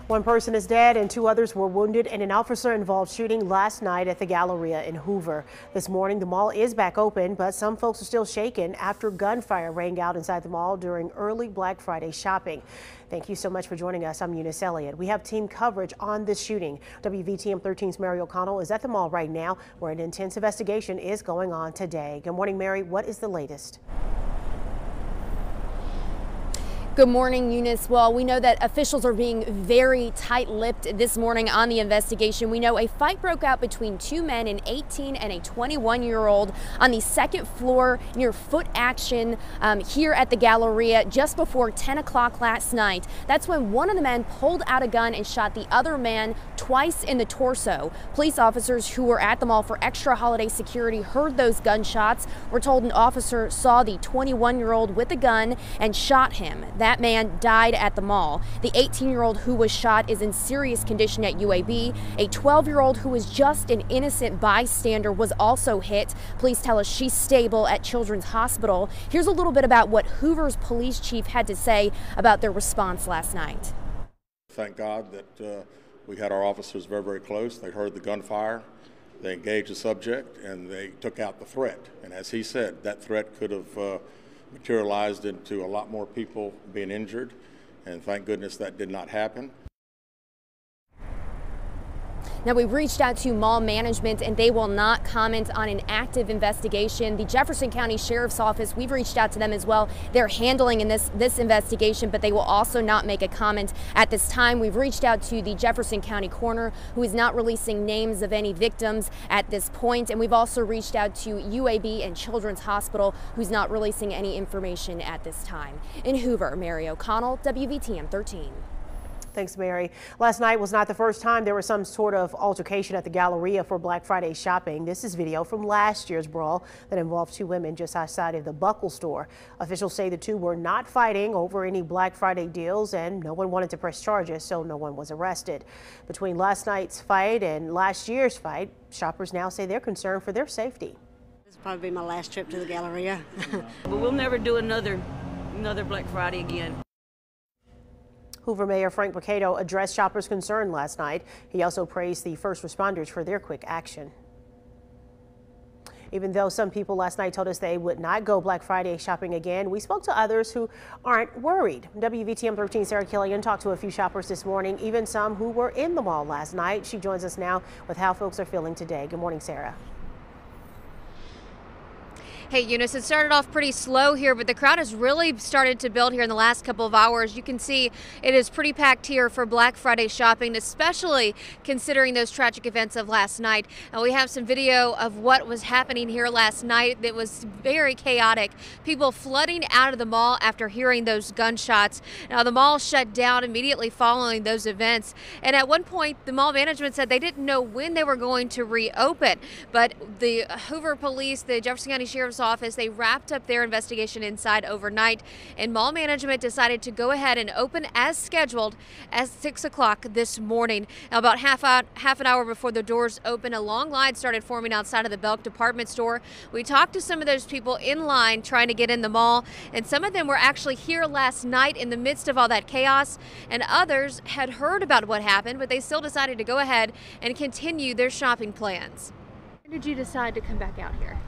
One person is dead and two others were wounded in an officer-involved shooting last night at the Galleria in Hoover. This morning, the mall is back open, but some folks are still shaken after gunfire rang out inside the mall during early Black Friday shopping. Thank you so much for joining us. I'm Eunice Elliott. We have team coverage on this shooting. WVTM 13's Mary O'Connell is at the mall right now, where an intense investigation is going on today. Good morning, Mary. What is the latest? Good morning, Eunice. Well, we know that officials are being very tight-lipped this morning on the investigation. We know a fight broke out between two men, an 18 and a 21-year-old, on the second floor near Foot Action here at the Galleria just before 10 o'clock last night. That's when one of the men pulled out a gun and shot the other man twice in the torso. Police officers who were at the mall for extra holiday security heard those gunshots. We're told an officer saw the 21-year-old with a gun and shot him. That man died at the mall. The 18-year-old who was shot is in serious condition at UAB. A 12-year-old who was just an innocent bystander was also hit. Police tell us she's stable at Children's Hospital. Here's a little bit about what Hoover's police chief had to say about their response last night. Thank God that we had our officers very, very close. They heard the gunfire. They engaged the subject and they took out the threat. And as he said, that threat could have materialized into a lot more people being injured, and thank goodness that did not happen. Now, we've reached out to mall management and they will not comment on an active investigation. The Jefferson County Sheriff's Office, we've reached out to them as well. They're handling in this investigation, but they will also not make a comment at this time. We've reached out to the Jefferson County coroner, who is not releasing names of any victims at this point. And we've also reached out to UAB and Children's Hospital, who's not releasing any information at this time. In Hoover, Mary O'Connell, WVTM 13. Thanks, Mary. Last night was not the first time there was some sort of altercation at the Galleria for Black Friday shopping. This is video from last year's brawl that involved two women just outside of the Buckle store. Officials say the two were not fighting over any Black Friday deals and no one wanted to press charges, so no one was arrested. Between last night's fight and last year's fight, shoppers now say they're concerned for their safety. This will probably be my last trip to the Galleria. But we'll never do another Black Friday again. Hoover Mayor Frank Mercado addressed shoppers' concern last night. He also praised the first responders for their quick action. Even though some people last night told us they would not go Black Friday shopping again, we spoke to others who aren't worried. WVTM 13 Sarah Killian talked to a few shoppers this morning, even some who were in the mall last night. She joins us now with how folks are feeling today. Good morning, Sarah. Hey, Eunice, it started off pretty slow here, but the crowd has really started to build here in the last couple of hours. You can see it is pretty packed here for Black Friday shopping, especially considering those tragic events of last night. We have some video of what was happening here last night that was very chaotic. People flooding out of the mall after hearing those gunshots. Now, the mall shut down immediately following those events. And at one point, the mall management said they didn't know when they were going to reopen. But the Hoover Police, the Jefferson County Sheriff's Office, they wrapped up their investigation inside overnight, and mall management decided to go ahead and open as scheduled at 6 o'clock this morning. Now, about half an hour before the doors opened, a long line started forming outside of the Belk department store. We talked to some of those people in line trying to get in the mall, and some of them were actually here last night in the midst of all that chaos, and others had heard about what happened, but they still decided to go ahead and continue their shopping plans. When did you decide to come back out here?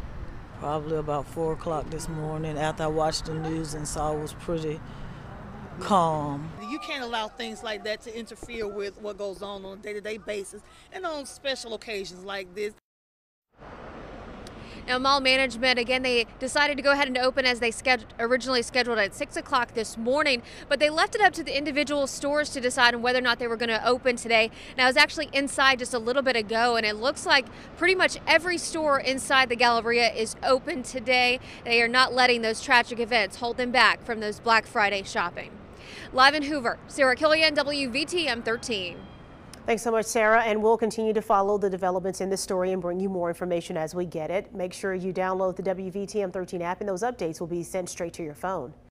Probably about 4 o'clock this morning after I watched the news and saw it was pretty calm. You can't allow things like that to interfere with what goes on a day-to-day basis and on special occasions like this. Now, mall management, again, they decided to go ahead and open as they originally scheduled at 6 o'clock this morning, but they left it up to the individual stores to decide on whether or not they were going to open today. Now, I was actually inside just a little bit ago, and it looks like pretty much every store inside the Galleria is open today. They are not letting those tragic events hold them back from those Black Friday shopping. Live in Hoover, Sarah Killian, WVTM 13. Thanks so much, Sarah, and we'll continue to follow the developments in this story and bring you more information as we get it. Make sure you download the WVTM 13 app and those updates will be sent straight to your phone.